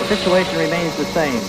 situation remains the same.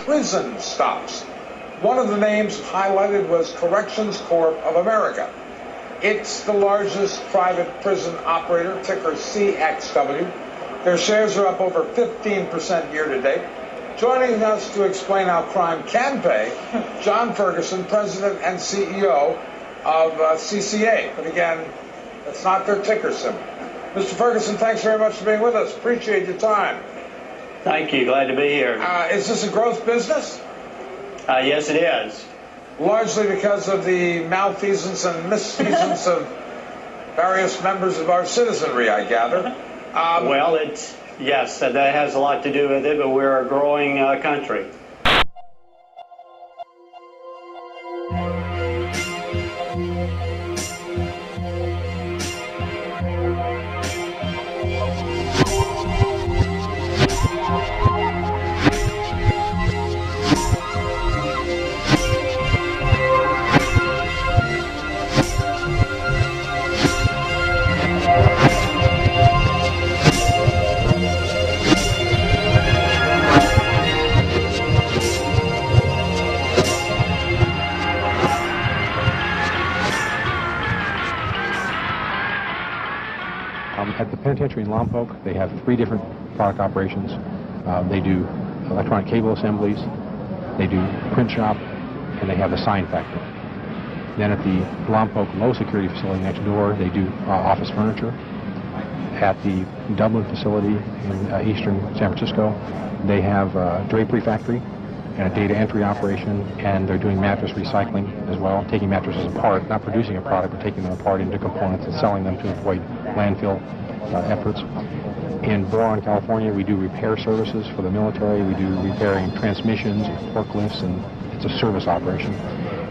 Prison stops. One of the names highlighted was Corrections Corp of America. It's the largest private prison operator, ticker CXW. Their shares are up over 15% year to date. Joining us to explain how crime can pay, John Ferguson, President and CEO of CCA. But again, that's not their ticker symbol. Mr. Ferguson, thanks very much for being with us. Appreciate your time. Thank you. Glad to be here. Is this a growth business? Yes, it is. Largely because of the malfeasance and misfeasance of various members of our citizenry, I gather. Well, yes, that has a lot to do with it, but we're a growing country. At the penitentiary in Lompoc, they have 3 different product operations. They do electronic cable assemblies, they do print shop, and they have a sign factory. Then at the Lompoc low security facility next door, they do office furniture. At the Dublin facility in eastern San Francisco, they have a drapery factory and a data entry operation, and they're doing mattress recycling as well, taking mattresses apart, not producing a product, but taking them apart into components and selling them to avoid landfill efforts. In Boron, California, we do repair services for the military. We do repairing transmissions and forklifts, and it's a service operation.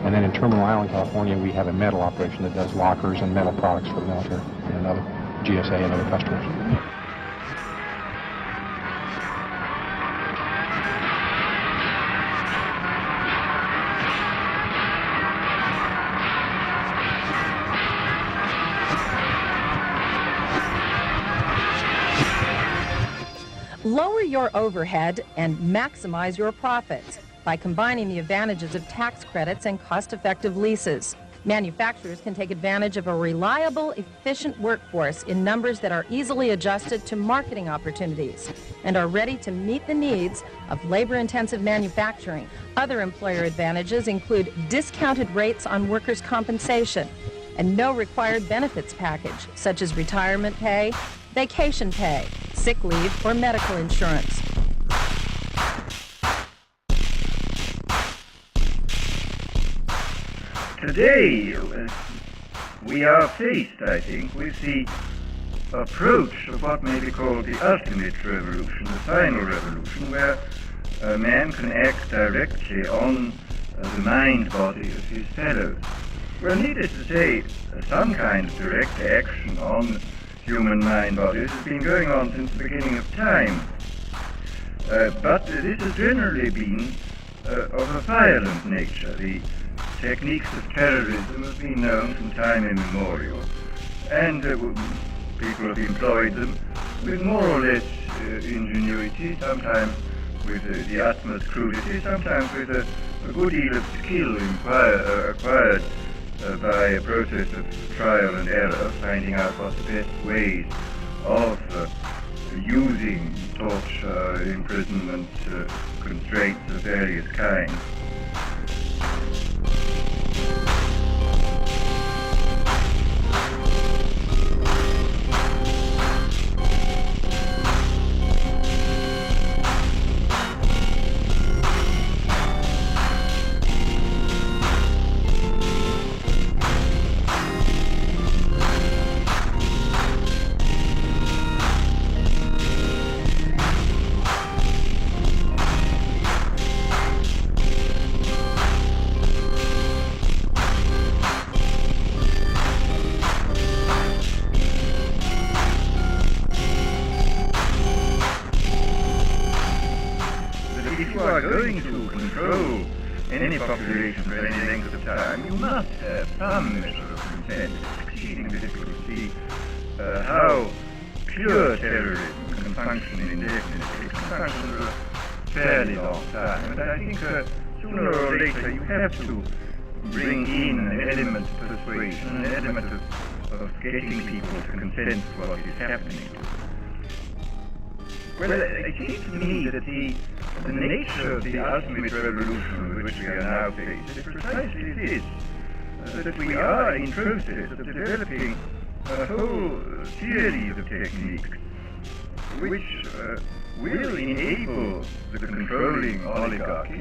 And then in Terminal Island, California, we have a metal operation that does lockers and metal products for the military and other GSA and other customers. Lower your overhead and maximize your profits by combining the advantages of tax credits and cost-effective leases. Manufacturers can take advantage of a reliable, efficient workforce in numbers that are easily adjusted to marketing opportunities and are ready to meet the needs of labor-intensive manufacturing. Other employer advantages include discounted rates on workers' compensation and no required benefits package, such as retirement pay, vacation pay, sick leave, or medical insurance. Today, we are faced, I think, with the approach of what may be called the ultimate revolution, the final revolution, where a man can act directly on the mind-body of his fellows. Well, needless to say, some kind of direct action on human mind-bodies has been going on since the beginning of time. But this has generally been of a violent nature. The techniques of terrorism have been known from time immemorial, and people have employed them with more or less ingenuity, sometimes with the utmost crudity, sometimes with a good deal of skill acquired by a process of trial and error, finding out what the best ways of using torture, imprisonment, constraints of various kinds. If you are going to control any population for any length of time, you must have some measure of consent. It's exceedingly difficult to see how pure terrorism can function indefinitely. It can function for a fairly long time. And I think sooner or later you have to bring in an element of persuasion, an element of getting people to consent to what is happening. Well, it seems to me that the nature of the ultimate revolution with which we are now faced is precisely this, that we are in process of developing a whole series of techniques which will enable the controlling oligarchy,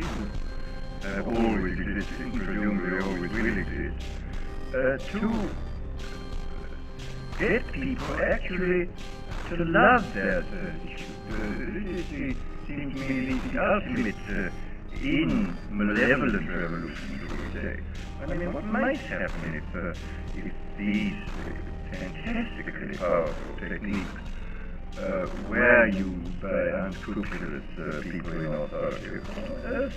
who have always existed and presumably always will exist, to get people actually to love their servitude. This seems to me the ultimate in malevolent revolution, shall we say. I mean, what might happen if these fantastically powerful techniques were used by unscrupulous people in authority? What else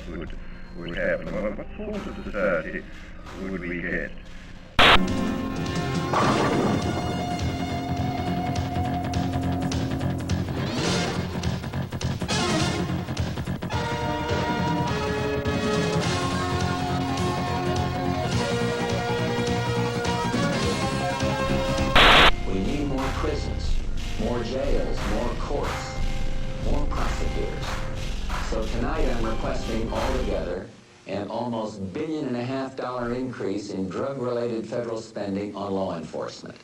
would happen? What sort of society would we get? More jails, more courts, more prosecutors. So tonight I'm requesting altogether an almost $1.5 billion increase in drug-related federal spending on law enforcement.